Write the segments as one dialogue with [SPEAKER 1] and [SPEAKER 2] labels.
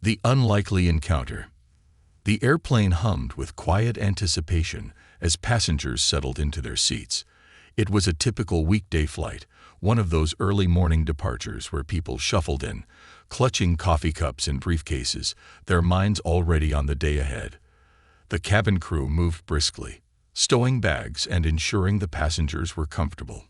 [SPEAKER 1] The unlikely encounter. The airplane hummed with quiet anticipation as passengers settled into their seats. It was a typical weekday flight, one of those early morning departures where people shuffled in, clutching coffee cups and briefcases, their minds already on the day ahead. The cabin crew moved briskly, stowing bags and ensuring the passengers were comfortable.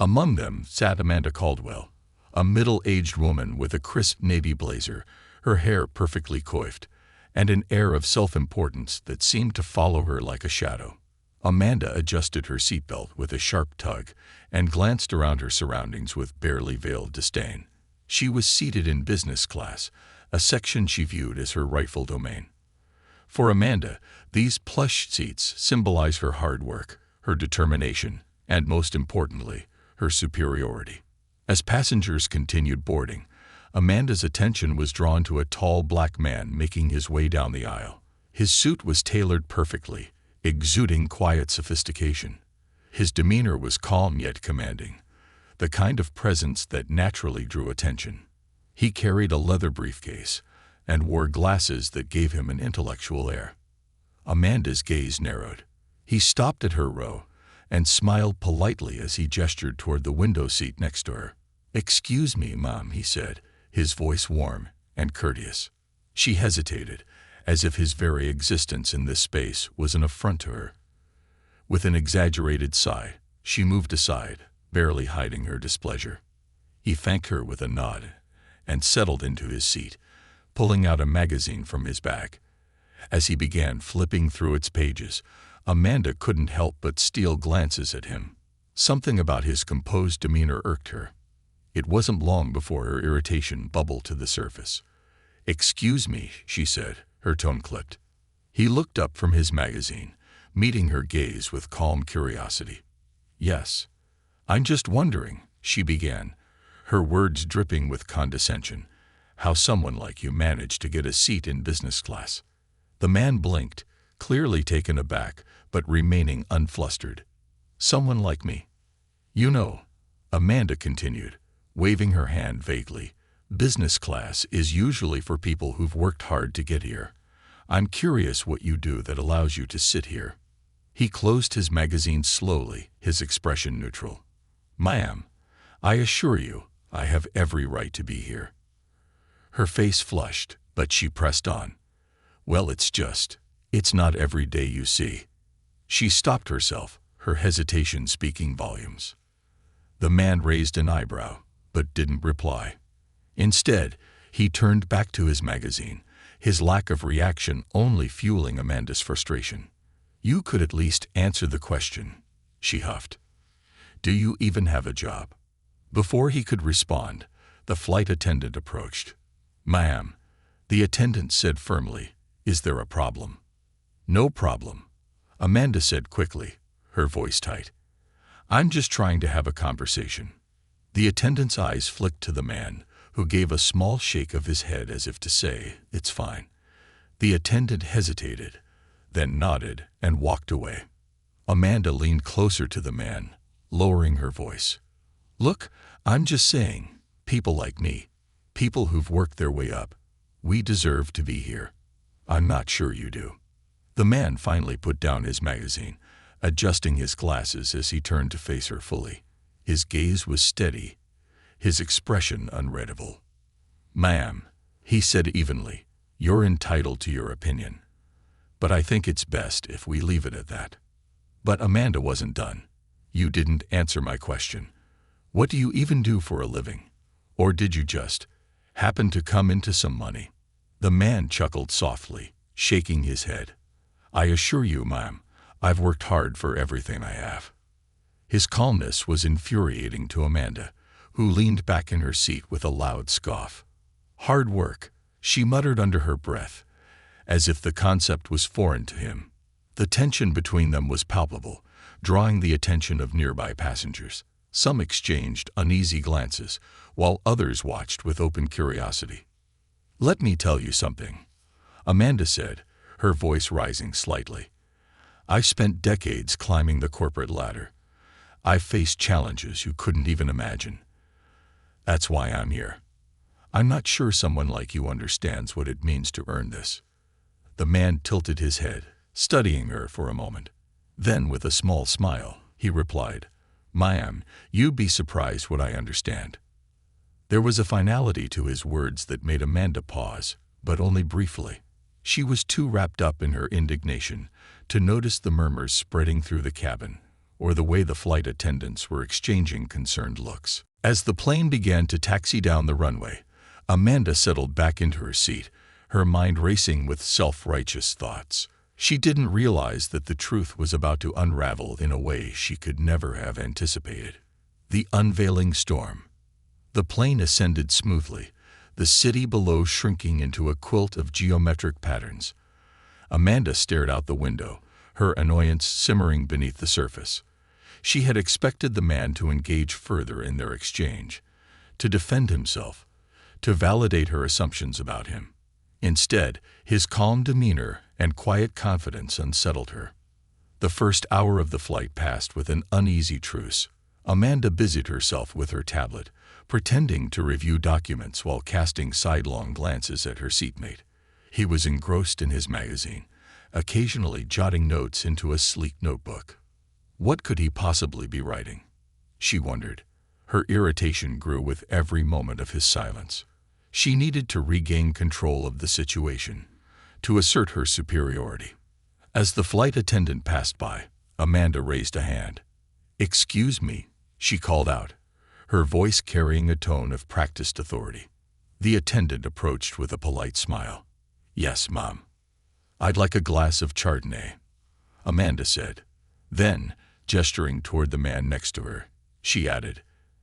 [SPEAKER 1] Among them sat Amanda Caldwell, a middle-aged woman with a crisp navy blazer, her hair perfectly coiffed, and an air of self-importance that seemed to follow her like a shadow. Amanda adjusted her seatbelt with a sharp tug and glanced around her surroundings with barely veiled disdain. She was seated in business class, a section she viewed as her rightful domain. For Amanda, these plush seats symbolize her hard work, her determination, and most importantly, her superiority. As passengers continued boarding, Amanda's attention was drawn to a tall black man making his way down the aisle. His suit was tailored perfectly, exuding quiet sophistication. His demeanor was calm yet commanding, the kind of presence that naturally drew attention. He carried a leather briefcase and wore glasses that gave him an intellectual air. Amanda's gaze narrowed. He stopped at her row and smiled politely as he gestured toward the window seat next to her. "Excuse me, Mom," he said, his voice warm and courteous. She hesitated, as if his very existence in this space was an affront to her. With an exaggerated sigh, she moved aside, barely hiding her displeasure. He thanked her with a nod and settled into his seat, pulling out a magazine from his bag. As he began flipping through its pages, Amanda couldn't help but steal glances at him. Something about his composed demeanor irked her. It wasn't long before her irritation bubbled to the surface. "Excuse me," she said, her tone clipped. He looked up from his magazine, meeting her gaze with calm curiosity. "Yes, I'm just wondering," she began, her words dripping with condescension, "how someone like you managed to get a seat in business class." The man blinked, clearly taken aback, but remaining unflustered. "Someone like me? You know," Amanda continued, waving her hand vaguely, "business class is usually for people who've worked hard to get here. I'm curious what you do that allows you to sit here." He closed his magazine slowly, his expression neutral. "Ma'am, I assure you, I have every right to be here." Her face flushed, but she pressed on. "Well, it's not every day you see." She stopped herself, her hesitation speaking volumes. The man raised an eyebrow, but didn't reply. Instead, he turned back to his magazine, his lack of reaction only fueling Amanda's frustration. "You could at least answer the question," she huffed. "Do you even have a job?" Before he could respond, the flight attendant approached. "Ma'am," the attendant said firmly, "is there a problem?" "No problem," Amanda said quickly, her voice tight. "I'm just trying to have a conversation." The attendant's eyes flicked to the man, who gave a small shake of his head as if to say, "It's fine." The attendant hesitated, then nodded and walked away. Amanda leaned closer to the man, lowering her voice. "Look, I'm just saying, people like me, people who've worked their way up, we deserve to be here. I'm not sure you do." The man finally put down his magazine, adjusting his glasses as he turned to face her fully. His gaze was steady, his expression unreadable. "Ma'am," he said evenly, "you're entitled to your opinion. But I think it's best if we leave it at that." But Amanda wasn't done. "You didn't answer my question. What do you even do for a living? Or did you just happen to come into some money?" The man chuckled softly, shaking his head. "I assure you, ma'am, I've worked hard for everything I have." His calmness was infuriating to Amanda, who leaned back in her seat with a loud scoff. "Hard work," she muttered under her breath, as if the concept was foreign to him. The tension between them was palpable, drawing the attention of nearby passengers. Some exchanged uneasy glances, while others watched with open curiosity. "Let me tell you something," Amanda said, her voice rising slightly. "I've spent decades climbing the corporate ladder. I've faced challenges you couldn't even imagine. That's why I'm here. I'm not sure someone like you understands what it means to earn this. The man tilted his head, studying her for a moment. Then, with a small smile, he replied, "Ma'am, you'd be surprised what I understand." There was a finality to his words that made Amanda pause, but only briefly. She was too wrapped up in her indignation to notice the murmurs spreading through the cabin, or the way the flight attendants were exchanging concerned looks. As the plane began to taxi down the runway, Amanda settled back into her seat, her mind racing with self-righteous thoughts. She didn't realize that the truth was about to unravel in a way she could never have anticipated. The unveiling storm. The plane ascended smoothly, the city below shrinking into a quilt of geometric patterns. Amanda stared out the window, her annoyance simmering beneath the surface. She had expected the man to engage further in their exchange, to defend himself, to validate her assumptions about him. Instead, his calm demeanor and quiet confidence unsettled her. The first hour of the flight passed with an uneasy truce. Amanda busied herself with her tablet, pretending to review documents while casting sidelong glances at her seatmate. He was engrossed in his magazine, occasionally jotting notes into a sleek notebook. What could he possibly be writing? She wondered. Her irritation grew with every moment of his silence. She needed to regain control of the situation, to assert her superiority. As the flight attendant passed by, Amanda raised a hand. "Excuse me," she called out, her voice carrying a tone of practiced authority. The attendant approached with a polite smile. "Yes, Mom. I'd like a glass of Chardonnay," Amanda said. Then, gesturing toward the man next to her, she added,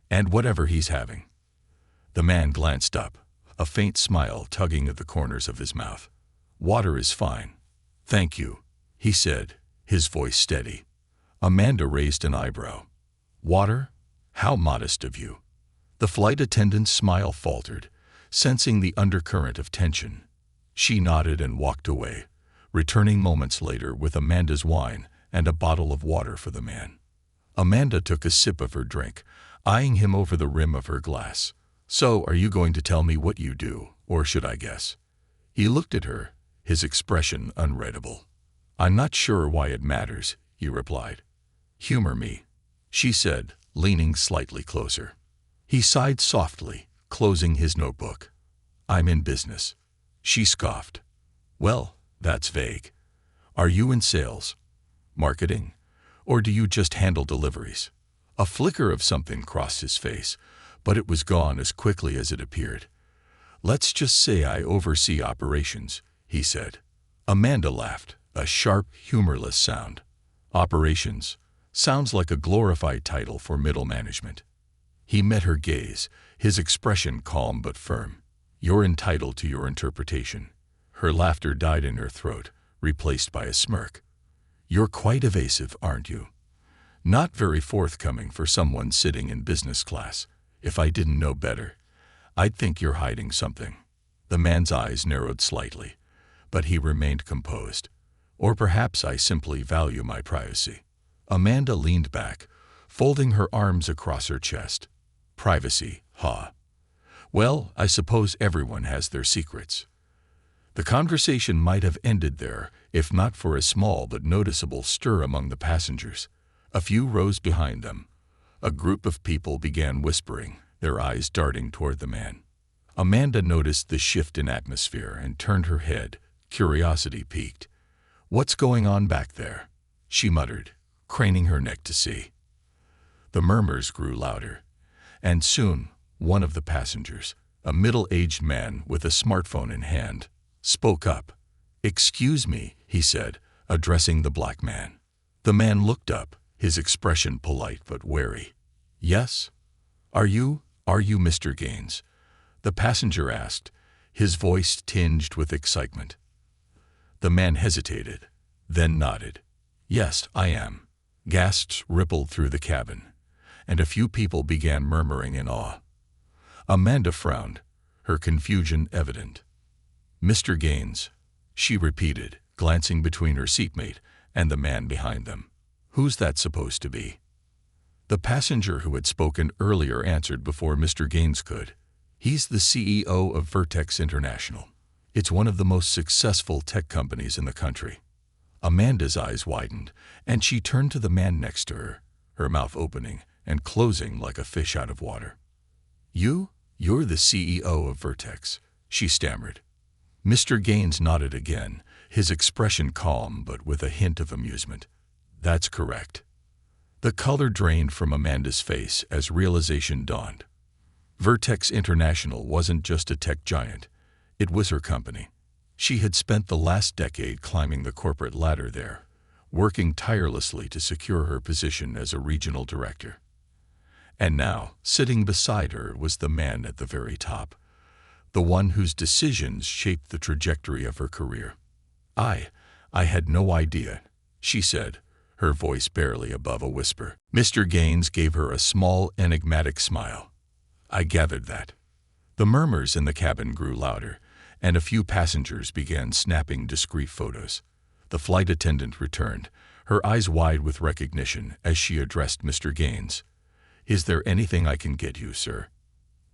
[SPEAKER 1] "And whatever he's having." The man glanced up, a faint smile tugging at the corners of his mouth. "Water is fine. Thank you," he said, his voice steady. Amanda raised an eyebrow. "Water? How modest of you." The flight attendant's smile faltered, sensing the undercurrent of tension. She nodded and walked away, returning moments later with Amanda's wine and a bottle of water for the man. Amanda took a sip of her drink, eyeing him over the rim of her glass. "So, are you going to tell me what you do, or should I guess?" He looked at her, his expression unreadable. "I'm not sure why it matters," he replied. "Humor me," she said, leaning slightly closer. He sighed softly, closing his notebook. "I'm in business." She scoffed. "Well, that's vague. Are you in sales? Marketing? Or do you just handle deliveries?" A flicker of something crossed his face, but it was gone as quickly as it appeared. "Let's just say I oversee operations," he said. Amanda laughed, a sharp, humorless sound. "Operations? Sounds like a glorified title for middle management." He met her gaze, his expression calm but firm. "You're entitled to your interpretation." Her laughter died in her throat, replaced by a smirk. "You're quite evasive, aren't you? Not very forthcoming for someone sitting in business class. If I didn't know better, I'd think you're hiding something." The man's eyes narrowed slightly, but he remained composed. "Or perhaps I simply value my privacy." Amanda leaned back, folding her arms across her chest. "Privacy, huh? Well, I suppose everyone has their secrets." The conversation might have ended there, if not for a small but noticeable stir among the passengers. A few rows behind them, a group of people began whispering, their eyes darting toward the man. Amanda noticed the shift in atmosphere and turned her head, curiosity piqued. "What's going on back there?" she muttered, craning her neck to see. The murmurs grew louder, and soon one of the passengers, a middle-aged man with a smartphone in hand, spoke up. "Excuse me," he said, addressing the black man. The man looked up, his expression polite but wary. "Yes? Are you Mr. Gaines?" the passenger asked, his voice tinged with excitement. The man hesitated, then nodded. "Yes, I am." Gasps rippled through the cabin, and a few people began murmuring in awe. Amanda frowned, her confusion evident. "Mr. Gaines," she repeated, glancing between her seatmate and the man behind them. "Who's that supposed to be?" The passenger who had spoken earlier answered before Mr. Gaines could. He's the CEO of Vertex International. It's one of the most successful tech companies in the country. Amanda's eyes widened, and she turned to the man next to her, her mouth opening and closing like a fish out of water. You're the CEO of Vertex," she stammered. Mr. Gaines nodded again, his expression calm but with a hint of amusement. "That's correct." The color drained from Amanda's face as realization dawned. Vertex International wasn't just a tech giant, it was her company. She had spent the last decade climbing the corporate ladder there, working tirelessly to secure her position as a regional director. And now, sitting beside her was the man at the very top, the one whose decisions shaped the trajectory of her career. I had no idea," she said, her voice barely above a whisper. Mr. Gaines gave her a small, enigmatic smile. "I gathered that." The murmurs in the cabin grew louder, and a few passengers began snapping discreet photos. The flight attendant returned, her eyes wide with recognition as she addressed Mr. Gaines. "Is there anything I can get you, sir?"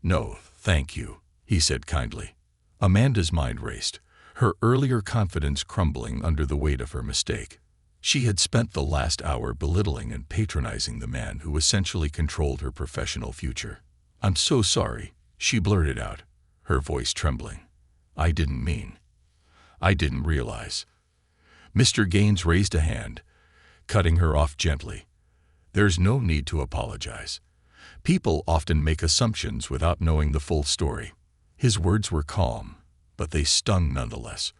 [SPEAKER 1] "No, thank you," he said kindly. Amanda's mind raced, her earlier confidence crumbling under the weight of her mistake. She had spent the last hour belittling and patronizing the man who essentially controlled her professional future. "I'm so sorry," she blurted out, her voice trembling. I didn't realize." Mr. Gaines raised a hand, cutting her off gently. "There's no need to apologize. People often make assumptions without knowing the full story." His words were calm, but they stung nonetheless.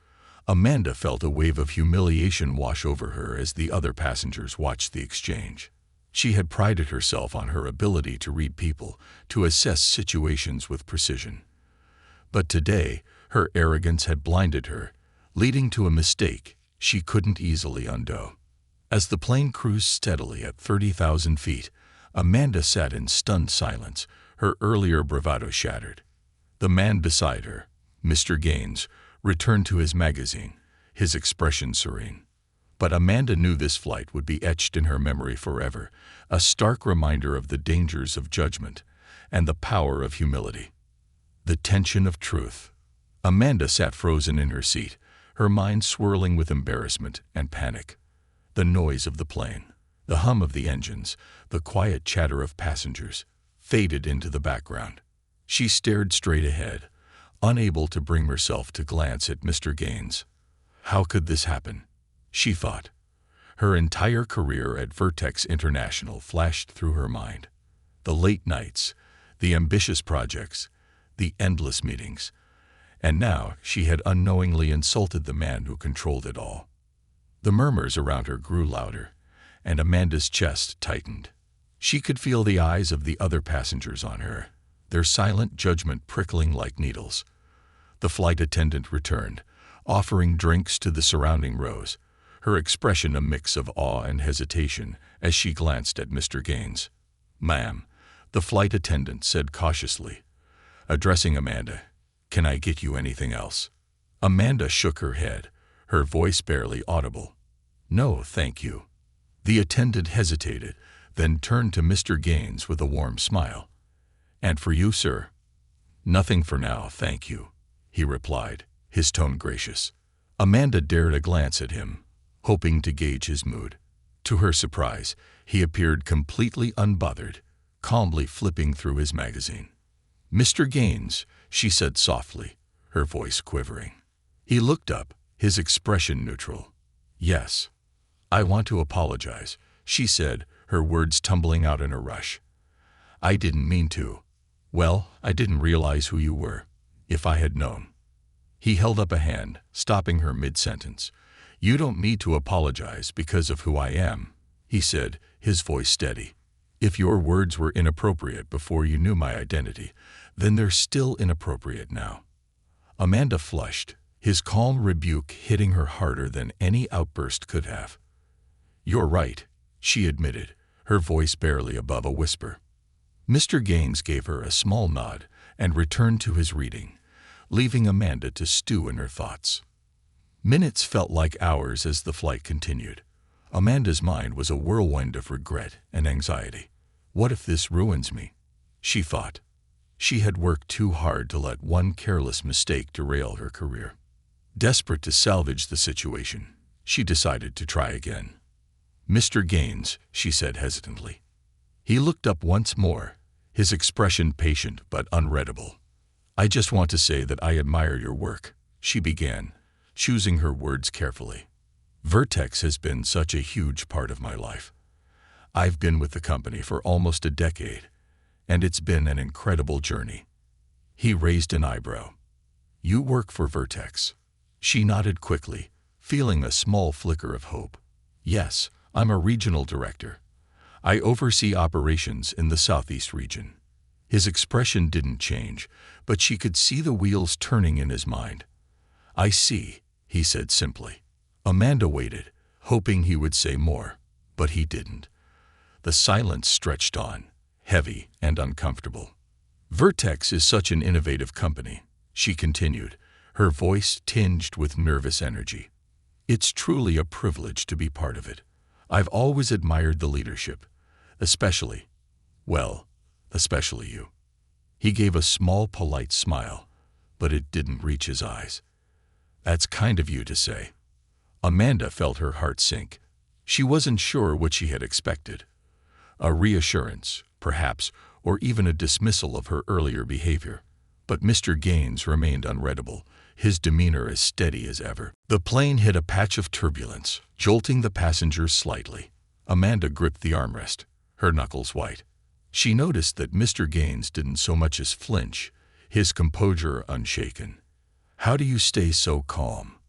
[SPEAKER 1] Amanda felt a wave of humiliation wash over her as the other passengers watched the exchange. She had prided herself on her ability to read people, to assess situations with precision. But today, her arrogance had blinded her, leading to a mistake she couldn't easily undo. As the plane cruised steadily at 30,000 feet, Amanda sat in stunned silence, her earlier bravado shattered. The man beside her, Mr. Gaines, returned to his magazine, his expression serene. But Amanda knew this flight would be etched in her memory forever, a stark reminder of the dangers of judgment and the power of humility. The tension of truth. Amanda sat frozen in her seat, her mind swirling with embarrassment and panic. The noise of the plane, the hum of the engines, the quiet chatter of passengers, faded into the background. She stared straight ahead, unable to bring herself to glance at Mr. Gaines. How could this happen? She thought. Her entire career at Vertex International flashed through her mind. The late nights, the ambitious projects, the endless meetings. And now she had unknowingly insulted the man who controlled it all. The murmurs around her grew louder, and Amanda's chest tightened. She could feel the eyes of the other passengers on her, their silent judgment prickling like needles. The flight attendant returned, offering drinks to the surrounding rows, her expression a mix of awe and hesitation as she glanced at Mr. Gaines. "Ma'am," the flight attendant said cautiously, addressing Amanda, "can I get you anything else?" Amanda shook her head, her voice barely audible. "No, thank you." The attendant hesitated, then turned to Mr. Gaines with a warm smile. "And for you, sir?" "Nothing for now, thank you," he replied, his tone gracious. Amanda dared a glance at him, hoping to gauge his mood. To her surprise, he appeared completely unbothered, calmly flipping through his magazine. "Mr. Gaines," she said softly, her voice quivering. He looked up, his expression neutral. "Yes. I want to apologize," she said, her words tumbling out in a rush. "I didn't mean to. Well, I didn't realize who you were. If I had known." He held up a hand, stopping her mid-sentence. "You don't need to apologize because of who I am," he said, his voice steady. "If your words were inappropriate before you knew my identity, then they're still inappropriate now." Amanda flushed, his calm rebuke hitting her harder than any outburst could have. "You're right," she admitted, her voice barely above a whisper. Mr. Gaines gave her a small nod and returned to his reading, leaving Amanda to stew in her thoughts. Minutes felt like hours as the flight continued. Amanda's mind was a whirlwind of regret and anxiety. "What if this ruins me?" she thought. She had worked too hard to let one careless mistake derail her career. Desperate to salvage the situation, she decided to try again. "Mr. Gaines," she said hesitantly. He looked up once more, his expression patient but unreadable. "I just want to say that I admire your work," she began, choosing her words carefully. "Vertex has been such a huge part of my life. I've been with the company for almost a decade, and it's been an incredible journey." He raised an eyebrow. "You work for Vertex?" She nodded quickly, feeling a small flicker of hope. "Yes, I'm a regional director. I oversee operations in the Southeast region." His expression didn't change, but she could see the wheels turning in his mind. "I see," he said simply. Amanda waited, hoping he would say more, but he didn't. The silence stretched on, heavy and uncomfortable. "Vertex is such an innovative company," she continued, her voice tinged with nervous energy. "It's truly a privilege to be part of it. I've always admired the leadership, especially you." He gave a small, polite smile, but it didn't reach his eyes. "That's kind of you to say." Amanda felt her heart sink. She wasn't sure what she had expected. A reassurance, perhaps, or even a dismissal of her earlier behavior. But Mr. Gaines remained unreadable, his demeanor as steady as ever. The plane hit a patch of turbulence, jolting the passengers slightly. Amanda gripped the armrest, her knuckles white. She noticed that Mr. Gaines didn't so much as flinch, his composure unshaken. "How do you stay so calm?"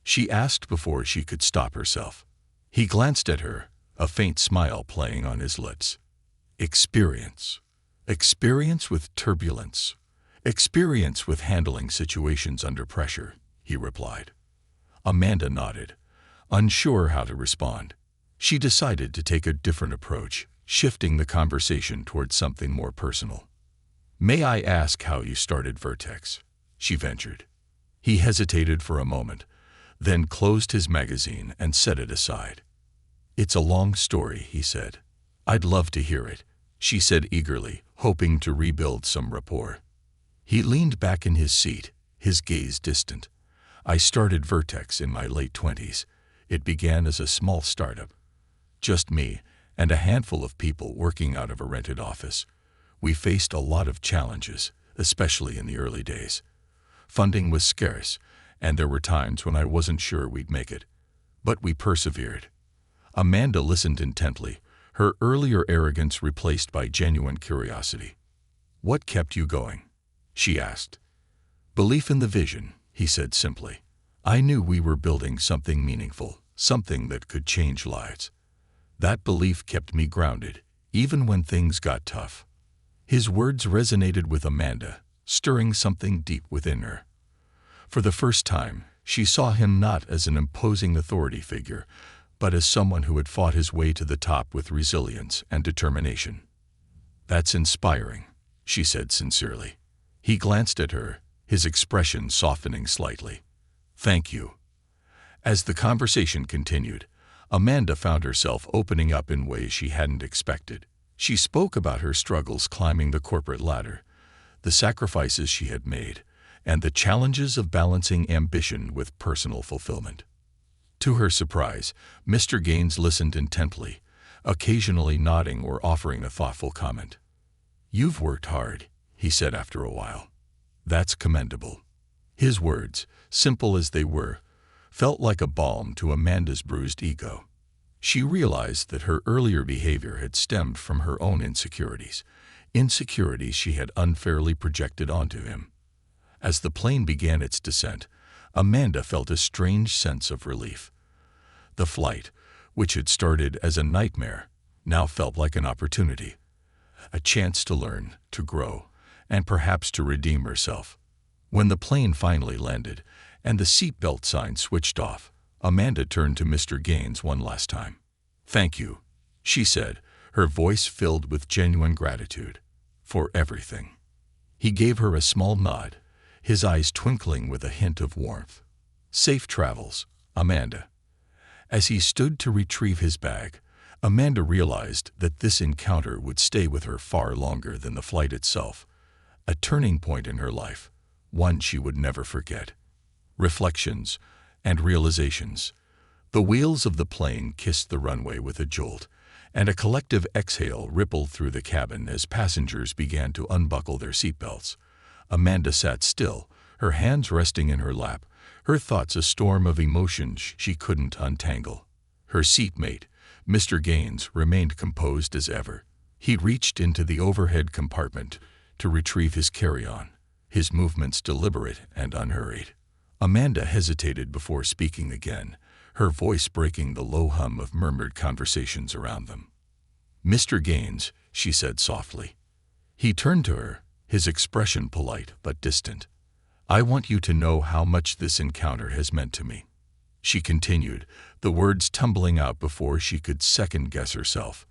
[SPEAKER 1] she asked before she could stop herself. He glanced at her, a faint smile playing on his lips. "Experience. Experience with turbulence. Experience with handling situations under pressure," he replied. Amanda nodded, unsure how to respond. She decided to take a different approach, shifting the conversation towards something more personal. "May I ask how you started Vertex?" she ventured. He hesitated for a moment, then closed his magazine and set it aside. "It's a long story," he said. "I'd love to hear it," she said eagerly, hoping to rebuild some rapport. He leaned back in his seat, his gaze distant. "I started Vertex in my late 20s. It began as a small startup. Just me and a handful of people working out of a rented office. We faced a lot of challenges, especially in the early days. Funding was scarce, and there were times when I wasn't sure we'd make it. But we persevered." Amanda listened intently, her earlier arrogance replaced by genuine curiosity. "What kept you going?" she asked. "Belief in the vision," he said simply. "I knew we were building something meaningful, something that could change lives. That belief kept me grounded, even when things got tough." His words resonated with Amanda, stirring something deep within her. For the first time, she saw him not as an imposing authority figure, but as someone who had fought his way to the top with resilience and determination. "That's inspiring," she said sincerely. He glanced at her, his expression softening slightly. "Thank you." As the conversation continued, Amanda found herself opening up in ways she hadn't expected. She spoke about her struggles climbing the corporate ladder, the sacrifices she had made, and the challenges of balancing ambition with personal fulfillment. To her surprise, Mr. Gaines listened intently, occasionally nodding or offering a thoughtful comment. "You've worked hard," he said after a while. "That's commendable." His words, simple as they were, felt like a balm to Amanda's bruised ego. She realized that her earlier behavior had stemmed from her own insecurities she had unfairly projected onto him. As the plane began its descent, Amanda felt a strange sense of relief. The flight, which had started as a nightmare, now felt like an opportunity, a chance to learn, to grow, and perhaps to redeem herself. When the plane finally landed and the seatbelt sign switched off, Amanda turned to Mr. Gaines one last time. "Thank you," she said, her voice filled with genuine gratitude, "for everything." He gave her a small nod, his eyes twinkling with a hint of warmth. "Safe travels, Amanda." As he stood to retrieve his bag, Amanda realized that this encounter would stay with her far longer than the flight itself, a turning point in her life, one she would never forget. Reflections and realizations. The wheels of the plane kissed the runway with a jolt, and a collective exhale rippled through the cabin as passengers began to unbuckle their seatbelts. Amanda sat still, her hands resting in her lap, her thoughts a storm of emotions she couldn't untangle. Her seatmate, Mr. Gaines, remained composed as ever. He reached into the overhead compartment to retrieve his carry-on, his movements deliberate and unhurried. Amanda hesitated before speaking again, her voice breaking the low hum of murmured conversations around them. "Mr. Gaines," she said softly. He turned to her, his expression polite but distant. "I want you to know how much this encounter has meant to me," she continued, the words tumbling out before she could second-guess herself.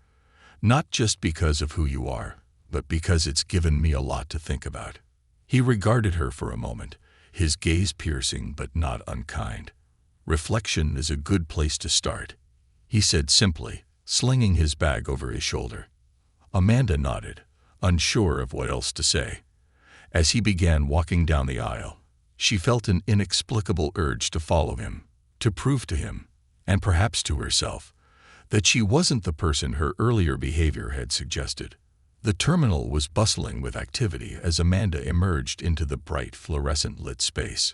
[SPEAKER 1] "Not just because of who you are, but because it's given me a lot to think about." He regarded her for a moment, his gaze piercing but not unkind. "Reflection is a good place to start," he said simply, slinging his bag over his shoulder. Amanda nodded, unsure of what else to say. As he began walking down the aisle, she felt an inexplicable urge to follow him, to prove to him, and perhaps to herself, that she wasn't the person her earlier behavior had suggested. The terminal was bustling with activity as Amanda emerged into the bright, fluorescent-lit space.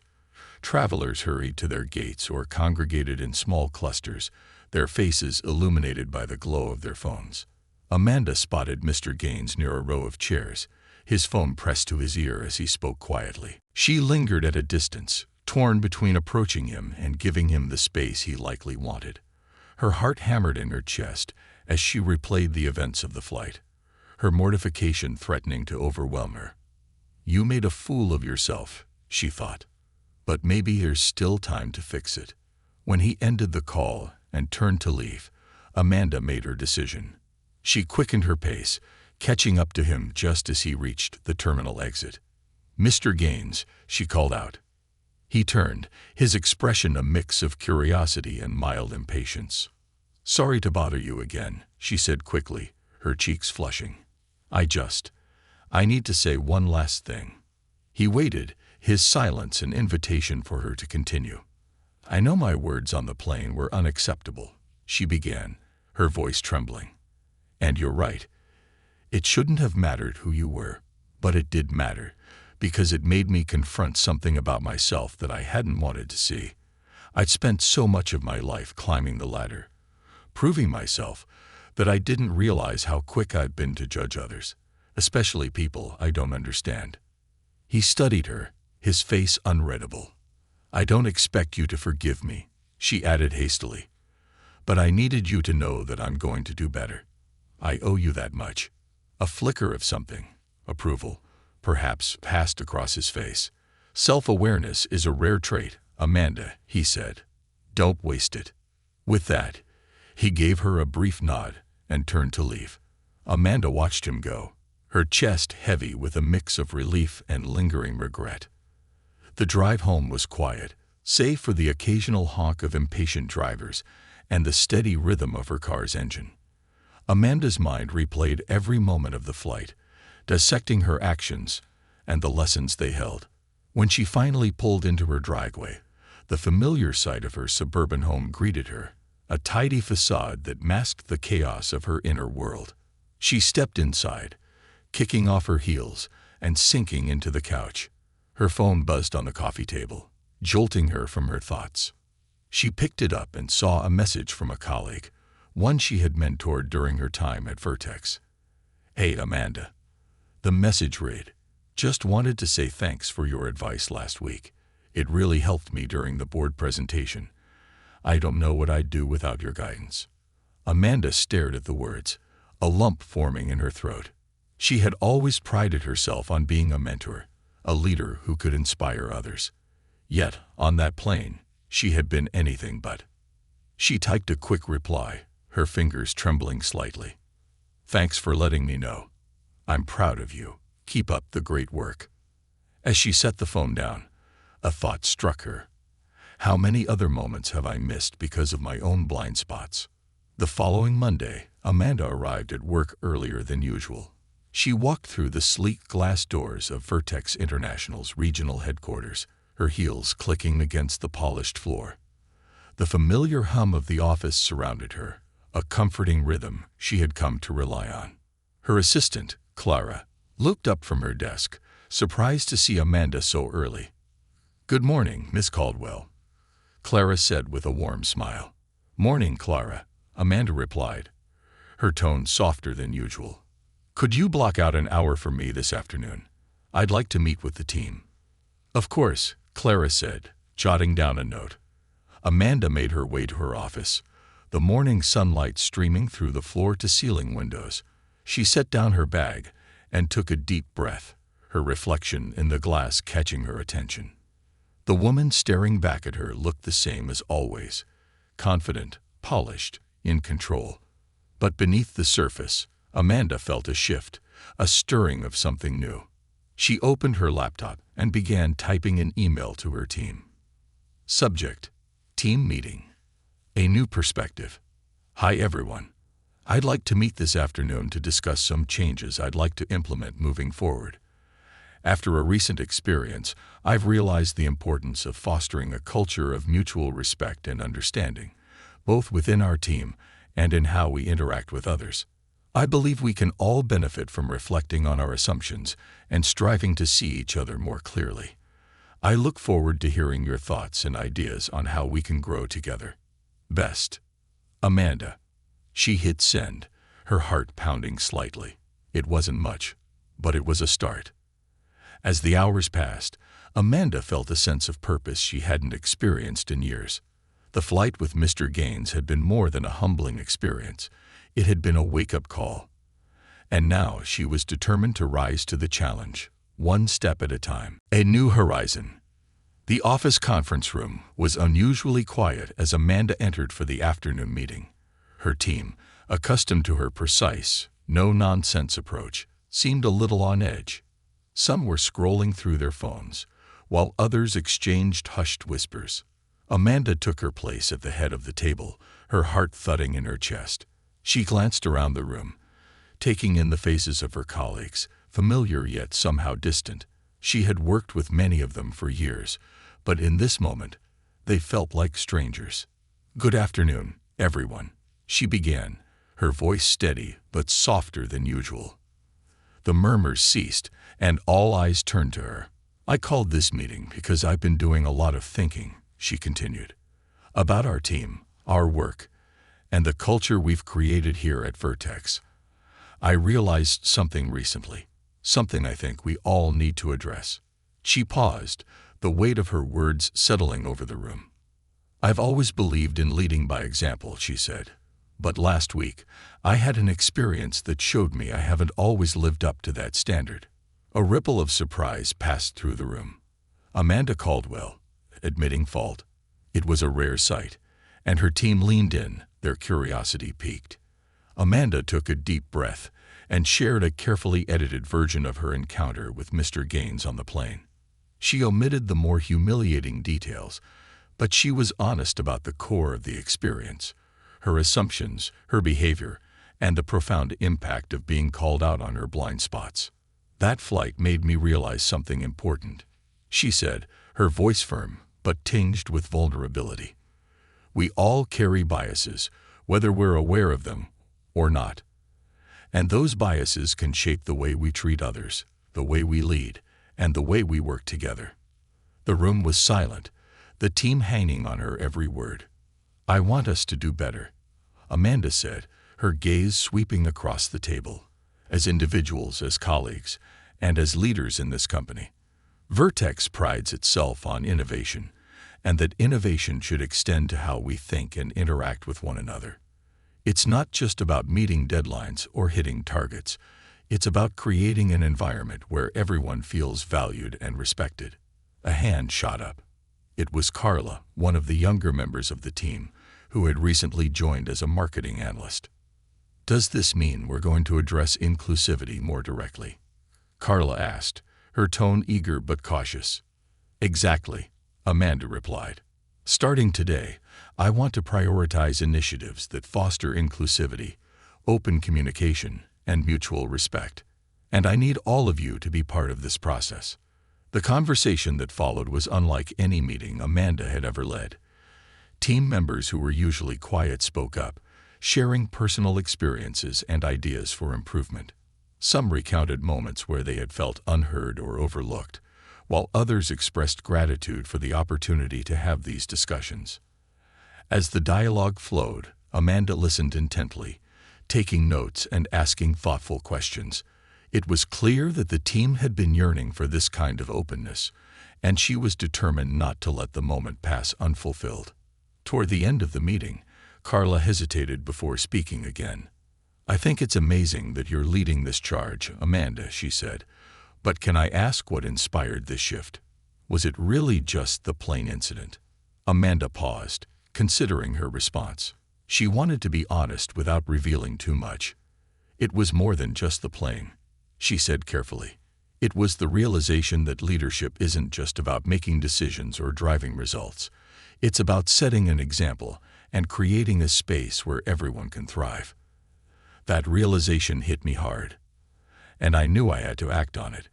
[SPEAKER 1] Travelers hurried to their gates or congregated in small clusters, their faces illuminated by the glow of their phones. Amanda spotted Mr. Gaines near a row of chairs, his phone pressed to his ear as he spoke quietly. She lingered at a distance, torn between approaching him and giving him the space he likely wanted. Her heart hammered in her chest as she replayed the events of the flight, her mortification threatening to overwhelm her. "You made a fool of yourself," she thought. "But maybe there's still time to fix it." When he ended the call and turned to leave, Amanda made her decision. She quickened her pace, catching up to him just as he reached the terminal exit. "Mr. Gaines," she called out. He turned, his expression a mix of curiosity and mild impatience. "Sorry to bother you again," she said quickly, her cheeks flushing. I need to say one last thing." He waited, his silence an invitation for her to continue. "I know my words on the plane were unacceptable," she began, her voice trembling. "And you're right. It shouldn't have mattered who you were, but it did matter, because it made me confront something about myself that I hadn't wanted to see. I'd spent so much of my life climbing the ladder, proving myself, that I didn't realize how quick I'd been to judge others, especially people I don't understand." He studied her, his face unreadable. "I don't expect you to forgive me," she added hastily, "but I needed you to know that I'm going to do better. I owe you that much." A flicker of something, approval, perhaps, passed across his face. "Self-awareness is a rare trait, Amanda," he said. "Don't waste it." With that, he gave her a brief nod and turned to leave. Amanda watched him go, her chest heavy with a mix of relief and lingering regret. The drive home was quiet, save for the occasional honk of impatient drivers and the steady rhythm of her car's engine. Amanda's mind replayed every moment of the flight, dissecting her actions and the lessons they held. When she finally pulled into her driveway, the familiar sight of her suburban home greeted her, a tidy facade that masked the chaos of her inner world. She stepped inside, kicking off her heels and sinking into the couch. Her phone buzzed on the coffee table, jolting her from her thoughts. She picked it up and saw a message from a colleague, one she had mentored during her time at Vertex. "Hey, Amanda." The message read, "Just wanted to say thanks for your advice last week. It really helped me during the board presentation. I don't know what I'd do without your guidance." Amanda stared at the words, a lump forming in her throat. She had always prided herself on being a mentor, a leader who could inspire others. Yet, on that plane, she had been anything but. She typed a quick reply, her fingers trembling slightly. "Thanks for letting me know. I'm proud of you. Keep up the great work." As she set the phone down, a thought struck her. How many other moments have I missed because of my own blind spots? The following Monday, Amanda arrived at work earlier than usual. She walked through the sleek glass doors of Vertex International's regional headquarters, her heels clicking against the polished floor. The familiar hum of the office surrounded her, a comforting rhythm she had come to rely on. Her assistant, Clara, looked up from her desk, surprised to see Amanda so early. "Good morning, Miss Caldwell," Clara said with a warm smile. "Morning, Clara," Amanda replied, her tone softer than usual. "Could you block out an hour for me this afternoon? I'd like to meet with the team." "Of course," Clara said, jotting down a note. Amanda made her way to her office, the morning sunlight streaming through the floor-to-ceiling windows. She set down her bag and took a deep breath, her reflection in the glass catching her attention. The woman staring back at her looked the same as always, confident, polished, in control. But beneath the surface, Amanda felt a shift, a stirring of something new. She opened her laptop and began typing an email to her team. Subject: Team meeting. A new perspective. Hi everyone. I'd like to meet this afternoon to discuss some changes I'd like to implement moving forward. After a recent experience, I've realized the importance of fostering a culture of mutual respect and understanding, both within our team and in how we interact with others. I believe we can all benefit from reflecting on our assumptions and striving to see each other more clearly. I look forward to hearing your thoughts and ideas on how we can grow together. Best, Amanda. She hit send, her heart pounding slightly. It wasn't much, but it was a start. As the hours passed, Amanda felt a sense of purpose she hadn't experienced in years. The flight with Mr. Gaines had been more than a humbling experience. It had been a wake-up call. And now she was determined to rise to the challenge, one step at a time. A new horizon. The office conference room was unusually quiet as Amanda entered for the afternoon meeting. Her team, accustomed to her precise, no-nonsense approach, seemed a little on edge. Some were scrolling through their phones, while others exchanged hushed whispers. Amanda took her place at the head of the table, her heart thudding in her chest. She glanced around the room, taking in the faces of her colleagues, familiar yet somehow distant. She had worked with many of them for years, but in this moment, they felt like strangers. "Good afternoon, everyone," she began, her voice steady but softer than usual. The murmurs ceased, and all eyes turned to her. "I called this meeting because I've been doing a lot of thinking," she continued, "about our team, our work, and the culture we've created here at Vertex. I realized something recently, something I think we all need to address." She paused, the weight of her words settling over the room. "I've always believed in leading by example," she said. "But last week, I had an experience that showed me I haven't always lived up to that standard." A ripple of surprise passed through the room. Amanda Caldwell, admitting fault. It was a rare sight, and her team leaned in, their curiosity piqued. Amanda took a deep breath and shared a carefully edited version of her encounter with Mr. Gaines on the plane. She omitted the more humiliating details, but she was honest about the core of the experience, her assumptions, her behavior, and the profound impact of being called out on her blind spots. "That flight made me realize something important," she said, her voice firm but tinged with vulnerability. "We all carry biases, whether we're aware of them or not. And those biases can shape the way we treat others, the way we lead, and the way we work together." The room was silent, the team hanging on her every word. "I want us to do better," Amanda said, her gaze sweeping across the table, "as individuals, as colleagues, and as leaders in this company. Vertex prides itself on innovation, and that innovation should extend to how we think and interact with one another. It's not just about meeting deadlines or hitting targets. It's about creating an environment where everyone feels valued and respected." A hand shot up. It was Carla, one of the younger members of the team, who had recently joined as a marketing analyst. "Does this mean we're going to address inclusivity more directly?" Carla asked, her tone eager but cautious. "Exactly," Amanda replied. "Starting today, I want to prioritize initiatives that foster inclusivity, open communication, and mutual respect. And I need all of you to be part of this process. The conversation that followed was unlike any meeting Amanda had ever led. Team members who were usually quiet spoke up, sharing personal experiences and ideas for improvement. Some recounted moments where they had felt unheard or overlooked, while others expressed gratitude for the opportunity to have these discussions. As the dialogue flowed, Amanda listened intently, taking notes and asking thoughtful questions. It was clear that the team had been yearning for this kind of openness, and she was determined not to let the moment pass unfulfilled. Toward the end of the meeting, Carla hesitated before speaking again. "I think it's amazing that you're leading this charge, Amanda," she said. "But can I ask what inspired this shift? Was it really just the plane incident?" Amanda paused, considering her response. She wanted to be honest without revealing too much. "It was more than just the plane," she said carefully. "It was the realization that leadership isn't just about making decisions or driving results. It's about setting an example and creating a space where everyone can thrive." That realization hit me hard, and I knew I had to act on it.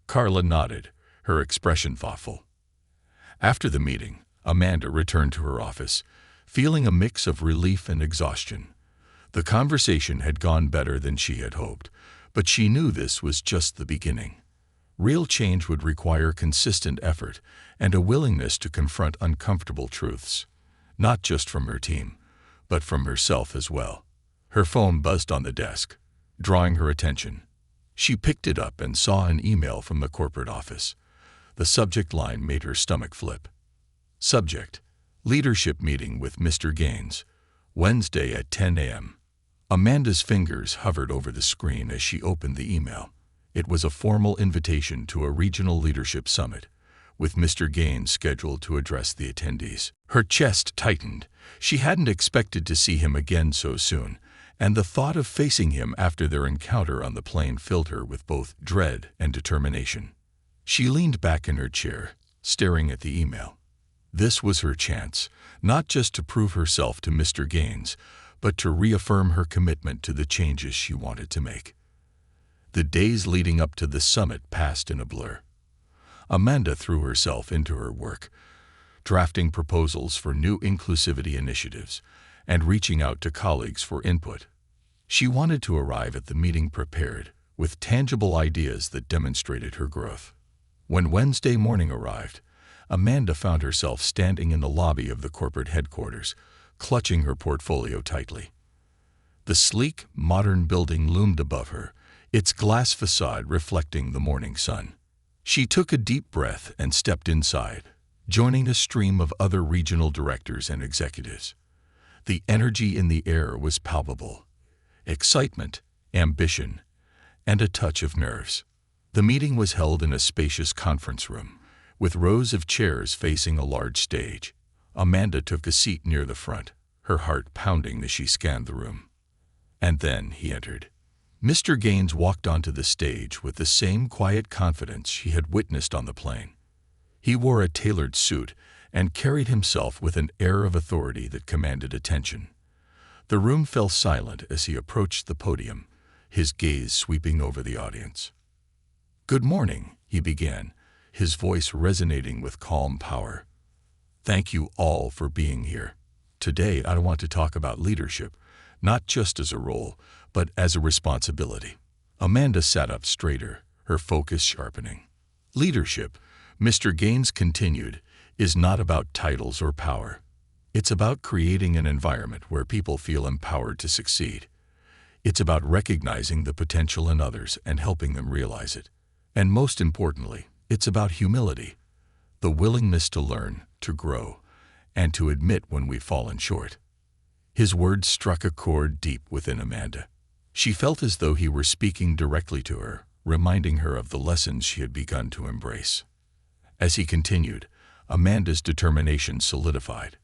[SPEAKER 1] Carla nodded, her expression thoughtful. After the meeting, Amanda returned to her office, feeling a mix of relief and exhaustion. The conversation had gone better than she had hoped, but she knew this was just the beginning. Real change would require consistent effort and a willingness to confront uncomfortable truths, not just from her team, but from herself as well. Her phone buzzed on the desk, drawing her attention. She picked it up and saw an email from the corporate office. The subject line made her stomach flip. Subject: Leadership Meeting with Mr. Gaines, Wednesday at 10 a.m. Amanda's fingers hovered over the screen as she opened the email. It was a formal invitation to a regional leadership summit, with Mr. Gaines scheduled to address the attendees. Her chest tightened. She hadn't expected to see him again so soon, and the thought of facing him after their encounter on the plane filled her with both dread and determination. She leaned back in her chair, staring at the email. This was her chance, not just to prove herself to Mr. Gaines, but to reaffirm her commitment to the changes she wanted to make. The days leading up to the summit passed in a blur. Amanda threw herself into her work, drafting proposals for new inclusivity initiatives and reaching out to colleagues for input. She wanted to arrive at the meeting prepared, with tangible ideas that demonstrated her growth. When Wednesday morning arrived, Amanda found herself standing in the lobby of the corporate headquarters, clutching her portfolio tightly. The sleek, modern building loomed above her, its glass facade reflecting the morning sun. She took a deep breath and stepped inside, joining a stream of other regional directors and executives. The energy in the air was palpable. Excitement, ambition, and a touch of nerves. The meeting was held in a spacious conference room, with rows of chairs facing a large stage. Amanda took a seat near the front, her heart pounding as she scanned the room. And then he entered. Mr. Gaines walked onto the stage with the same quiet confidence she had witnessed on the plane. He wore a tailored suit and carried himself with an air of authority that commanded attention. The room fell silent as he approached the podium, his gaze sweeping over the audience. "Good morning," he began, his voice resonating with calm power. "Thank you all for being here. Today I want to talk about leadership, not just as a role, but as a responsibility." Amanda sat up straighter, her focus sharpening. "Leadership," Mr. Gaines continued, "is not about titles or power. It's about creating an environment where people feel empowered to succeed. It's about recognizing the potential in others and helping them realize it. And most importantly, it's about humility, the willingness to learn, to grow, and to admit when we've fallen short." His words struck a chord deep within Amanda. She felt as though he were speaking directly to her, reminding her of the lessons she had begun to embrace. As he continued, Amanda's determination solidified.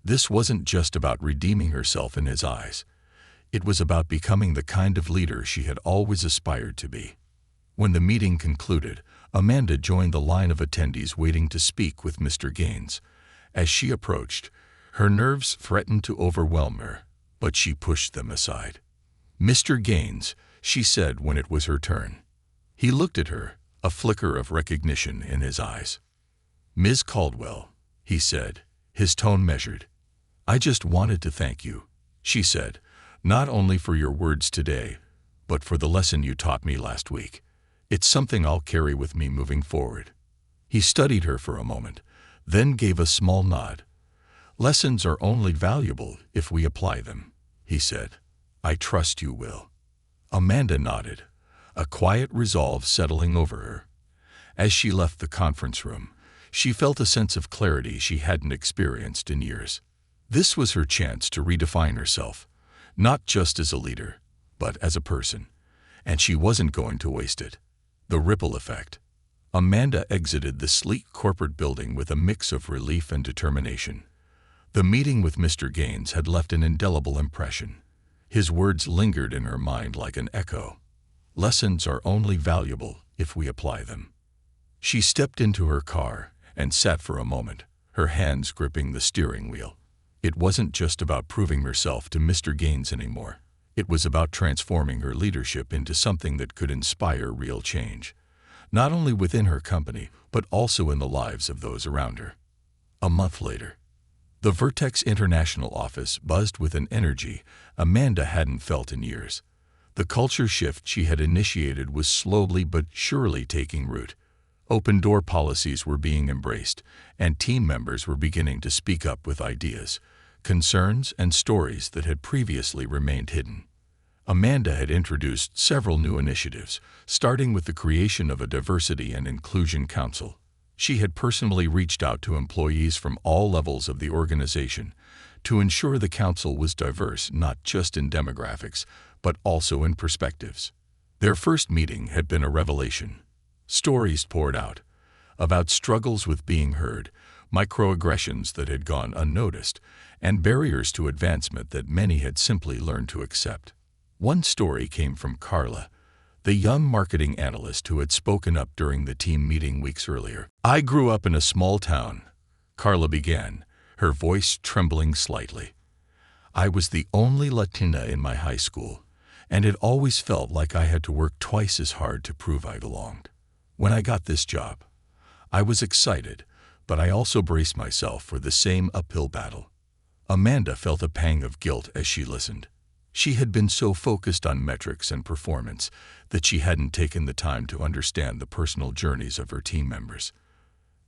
[SPEAKER 1] This wasn't just about redeeming herself in his eyes. It was about becoming the kind of leader she had always aspired to be. When the meeting concluded, Amanda joined the line of attendees waiting to speak with Mr. Gaines. As she approached, her nerves threatened to overwhelm her, but she pushed them aside. "Mr. Gaines," she said when it was her turn. He looked at her, a flicker of recognition in his eyes. "Ms. Caldwell," he said, his tone measured. "I just wanted to thank you," she said, "not only for your words today, but for the lesson you taught me last week. It's something I'll carry with me moving forward." He studied her for a moment, then gave a small nod. "Lessons are only valuable if we apply them," he said. "I trust you will." Amanda nodded, a quiet resolve settling over her. As she left the conference room, she felt a sense of clarity she hadn't experienced in years. This was her chance to redefine herself, not just as a leader, but as a person, and she wasn't going to waste it. The ripple effect. Amanda exited the sleek corporate building with a mix of relief and determination. The meeting with Mr. Gaines had left an indelible impression. His words lingered in her mind like an echo. Lessons are only valuable if we apply them. She stepped into her car and sat for a moment, her hands gripping the steering wheel. It wasn't just about proving herself to Mr. Gaines anymore. It was about transforming her leadership into something that could inspire real change, not only within her company, but also in the lives of those around her. A month later, the Vertex International office buzzed with an energy Amanda hadn't felt in years. The culture shift she had initiated was slowly but surely taking root. Open-door policies were being embraced, and team members were beginning to speak up with ideas, concerns, and stories that had previously remained hidden. Amanda had introduced several new initiatives, starting with the creation of a Diversity and Inclusion Council. She had personally reached out to employees from all levels of the organization to ensure the council was diverse not just in demographics, but also in perspectives. Their first meeting had been a revelation. Stories poured out about struggles with being heard, microaggressions that had gone unnoticed, and barriers to advancement that many had simply learned to accept. One story came from Carla, the young marketing analyst who had spoken up during the team meeting weeks earlier. "I grew up in a small town," Carla began, her voice trembling slightly. "I was the only Latina in my high school, and it always felt like I had to work twice as hard to prove I belonged. When I got this job, I was excited, but I also braced myself for the same uphill battle." Amanda felt a pang of guilt as she listened. She had been so focused on metrics and performance that she hadn't taken the time to understand the personal journeys of her team members.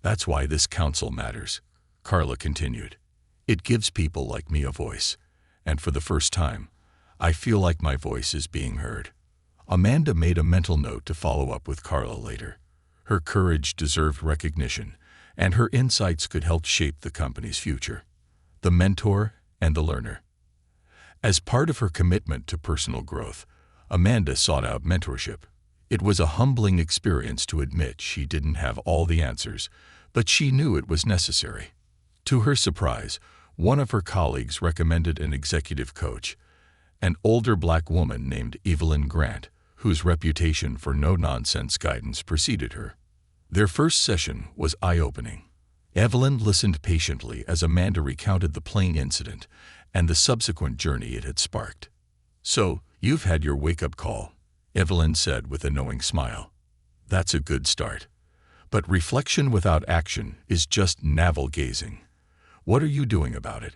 [SPEAKER 1] "That's why this council matters," Carla continued. "It gives people like me a voice, and for the first time, I feel like my voice is being heard." Amanda made a mental note to follow up with Carla later. Her courage deserved recognition, and her insights could help shape the company's future. The mentor and the learner. As part of her commitment to personal growth, Amanda sought out mentorship. It was a humbling experience to admit she didn't have all the answers, but she knew it was necessary. To her surprise, one of her colleagues recommended an executive coach, an older black woman named Evelyn Grant, whose reputation for no-nonsense guidance preceded her. Their first session was eye-opening. Evelyn listened patiently as Amanda recounted the plane incident and the subsequent journey it had sparked. "So, you've had your wake-up call," Evelyn said with a knowing smile. "That's a good start. But reflection without action is just navel-gazing. What are you doing about it?"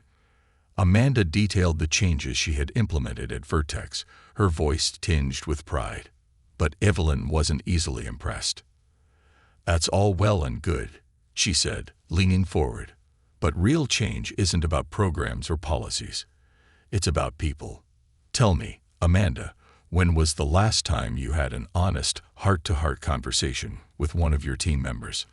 [SPEAKER 1] Amanda detailed the changes she had implemented at Vertex, her voice tinged with pride. But Evelyn wasn't easily impressed. "That's all well and good," she said, leaning forward. "But real change isn't about programs or policies. It's about people. Tell me, Amanda, when was the last time you had an honest, heart-to-heart conversation with one of your team members?"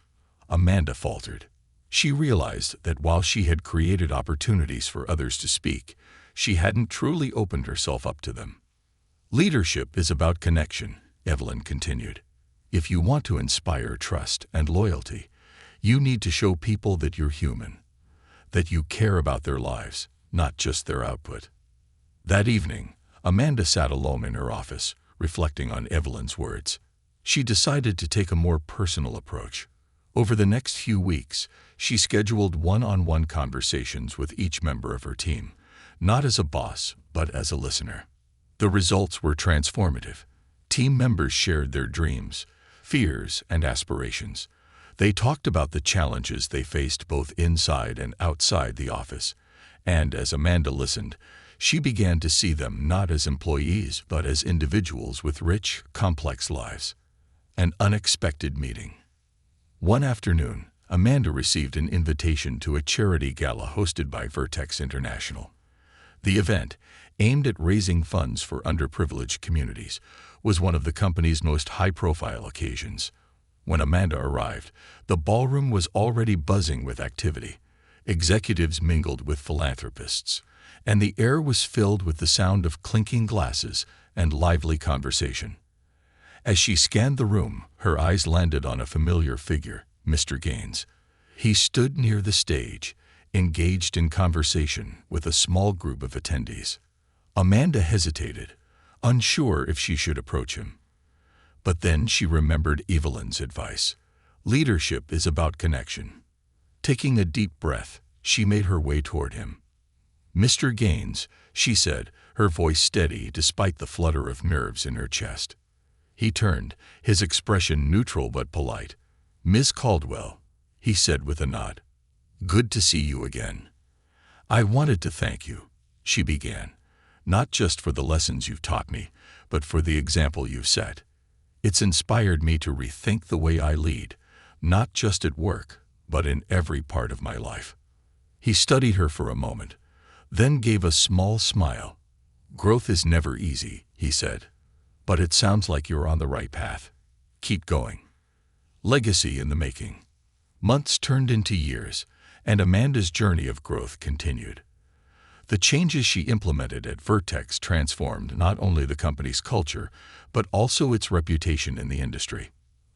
[SPEAKER 1] Amanda faltered. She realized that while she had created opportunities for others to speak, she hadn't truly opened herself up to them. "Leadership is about connection," Evelyn continued. "If you want to inspire trust and loyalty, you need to show people that you're human, that you care about their lives, not just their output." That evening, Amanda sat alone in her office, reflecting on Evelyn's words. She decided to take a more personal approach. Over the next few weeks, she scheduled one-on-one conversations with each member of her team, not as a boss, but as a listener. The results were transformative. Team members shared their dreams, fears, and aspirations. They talked about the challenges they faced both inside and outside the office. And as Amanda listened, she began to see them not as employees but as individuals with rich, complex lives. An unexpected meeting. One afternoon, Amanda received an invitation to a charity gala hosted by Vertex International. The event, aimed at raising funds for underprivileged communities, was one of the company's most high-profile occasions. When Amanda arrived, the ballroom was already buzzing with activity. Executives mingled with philanthropists, and the air was filled with the sound of clinking glasses and lively conversation. As she scanned the room, her eyes landed on a familiar figure, Mr. Gaines. He stood near the stage, engaged in conversation with a small group of attendees. Amanda hesitated, unsure if she should approach him. But then she remembered Evelyn's advice. Leadership is about connection. Taking a deep breath, she made her way toward him. "Mr. Gaines," she said, her voice steady despite the flutter of nerves in her chest. He turned, his expression neutral but polite. "Ms. Caldwell," he said with a nod. "Good to see you again." "I wanted to thank you," she began, "not just for the lessons you've taught me, but for the example you've set. It's inspired me to rethink the way I lead, not just at work, but in every part of my life." He studied her for a moment, then gave a small smile. "Growth is never easy," he said, "but it sounds like you're on the right path. Keep going." Legacy in the making. Months turned into years, and Amanda's journey of growth continued. The changes she implemented at Vertex transformed not only the company's culture, but also its reputation in the industry.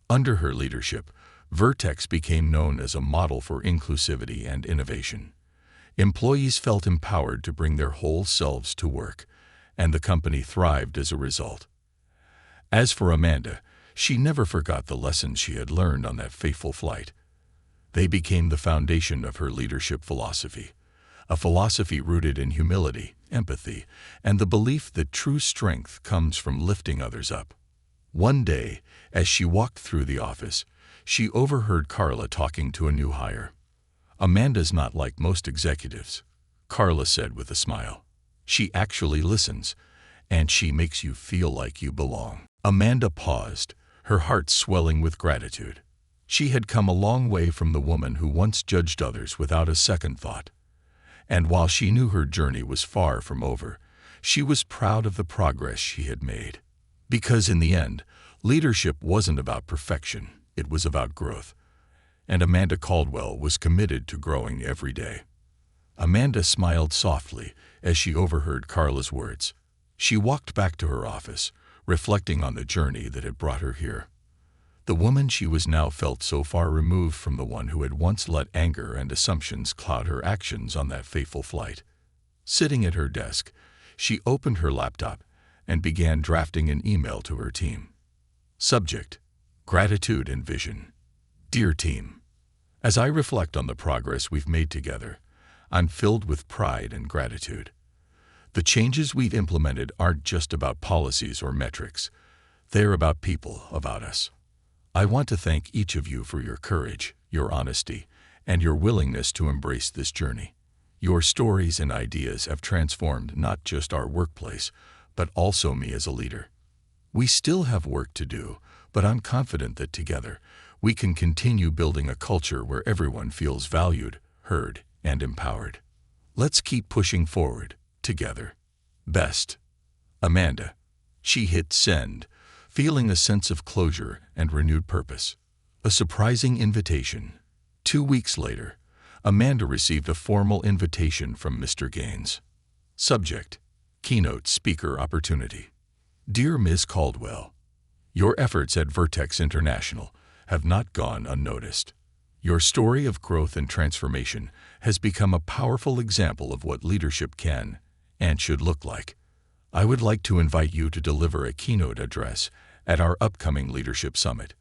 [SPEAKER 1] Under her leadership, Vertex became known as a model for inclusivity and innovation. Employees felt empowered to bring their whole selves to work, and the company thrived as a result. As for Amanda, she never forgot the lessons she had learned on that fateful flight. They became the foundation of her leadership philosophy, a philosophy rooted in humility, empathy, and the belief that true strength comes from lifting others up. One day, as she walked through the office, she overheard Carla talking to a new hire. "Amanda's not like most executives," Carla said with a smile. "She actually listens, and she makes you feel like you belong." Amanda paused, her heart swelling with gratitude. She had come a long way from the woman who once judged others without a second thought. And while she knew her journey was far from over, she was proud of the progress she had made. Because in the end, leadership wasn't about perfection, it was about growth. And Amanda Caldwell was committed to growing every day. Amanda smiled softly as she overheard Carla's words. She walked back to her office, reflecting on the journey that had brought her here. The woman she was now felt so far removed from the one who had once let anger and assumptions cloud her actions on that fateful flight. Sitting at her desk, she opened her laptop and began drafting an email to her team. Subject: Gratitude and Vision. Dear team, as I reflect on the progress we've made together, I'm filled with pride and gratitude. The changes we've implemented aren't just about policies or metrics. They're about people, about us. I want to thank each of you for your courage, your honesty, and your willingness to embrace this journey. Your stories and ideas have transformed not just our workplace, but also me as a leader. We still have work to do, but I'm confident that together, we can continue building a culture where everyone feels valued, heard, and empowered. Let's keep pushing forward, together. Best, Amanda. She hit send, feeling a sense of closure and renewed purpose. A surprising invitation. 2 weeks later, Amanda received a formal invitation from Mr. Gaines. Subject: Keynote Speaker Opportunity. Dear Ms. Caldwell, your efforts at Vertex International have not gone unnoticed. Your story of growth and transformation has become a powerful example of what leadership can and should look like. I would like to invite you to deliver a keynote address at our upcoming Leadership Summit.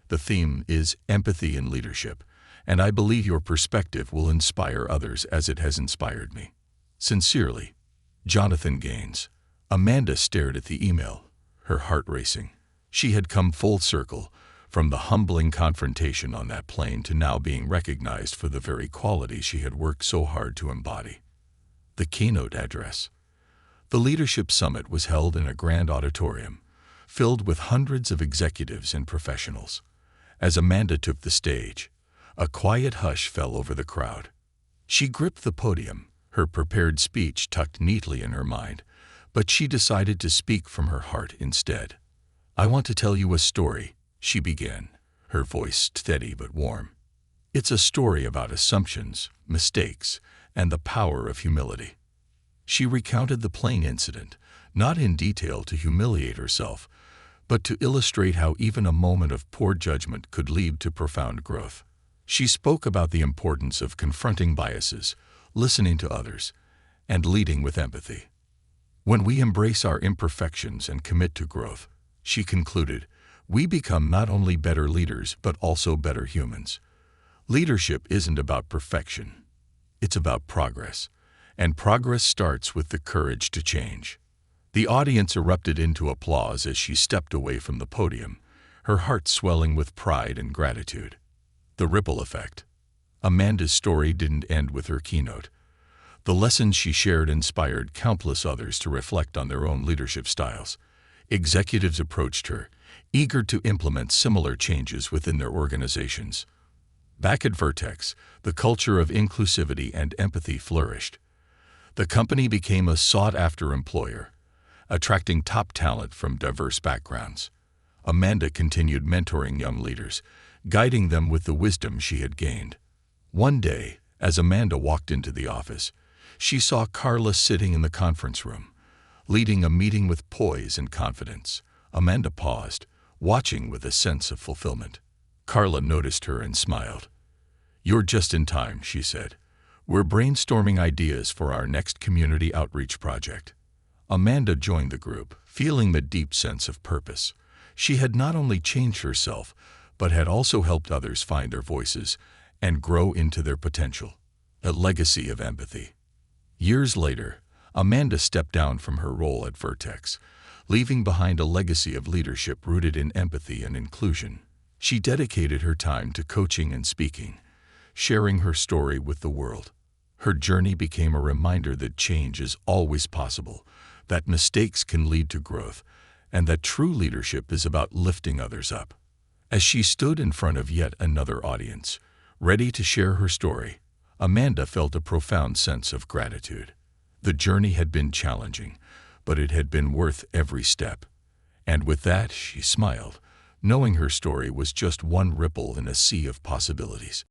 [SPEAKER 1] The theme is Empathy in Leadership, and I believe your perspective will inspire others as it has inspired me. Sincerely, Jonathan Gaines. Amanda stared at the email, her heart racing. She had come full circle, from the humbling confrontation on that plane to now being recognized for the very qualities she had worked so hard to embody. The keynote address. The Leadership Summit was held in a grand auditorium, filled with hundreds of executives and professionals. As Amanda took the stage, a quiet hush fell over the crowd. She gripped the podium, her prepared speech tucked neatly in her mind, but she decided to speak from her heart instead. "I want to tell you a story," she began, her voice steady but warm. "It's a story about assumptions, mistakes, and the power of humility." She recounted the plane incident, not in detail to humiliate herself, but to illustrate how even a moment of poor judgment could lead to profound growth. She spoke about the importance of confronting biases, listening to others, and leading with empathy. "When we embrace our imperfections and commit to growth," she concluded, "we become not only better leaders but also better humans." Leadership isn't about perfection. It's about progress, and progress starts with the courage to change. The audience erupted into applause as she stepped away from the podium, her heart swelling with pride and gratitude. The ripple effect. Amanda's story didn't end with her keynote. The lessons she shared inspired countless others to reflect on their own leadership styles. Executives approached her, eager to implement similar changes within their organizations. Back at Vertex, the culture of inclusivity and empathy flourished. The company became a sought-after employer, attracting top talent from diverse backgrounds. Amanda continued mentoring young leaders, guiding them with the wisdom she had gained. One day, as Amanda walked into the office, she saw Carla sitting in the conference room, leading a meeting with poise and confidence. Amanda paused, watching with a sense of fulfillment. Carla noticed her and smiled. "You're just in time," she said. "We're brainstorming ideas for our next community outreach project." Amanda joined the group, feeling the deep sense of purpose. She had not only changed herself, but had also helped others find their voices and grow into their potential. A legacy of empathy. Years later, Amanda stepped down from her role at Vertex, leaving behind a legacy of leadership rooted in empathy and inclusion. She dedicated her time to coaching and speaking, sharing her story with the world. Her journey became a reminder that change is always possible, that mistakes can lead to growth, and that true leadership is about lifting others up. As she stood in front of yet another audience, ready to share her story, Amanda felt a profound sense of gratitude. The journey had been challenging, but it had been worth every step. And with that, she smiled, knowing her story was just one ripple in a sea of possibilities.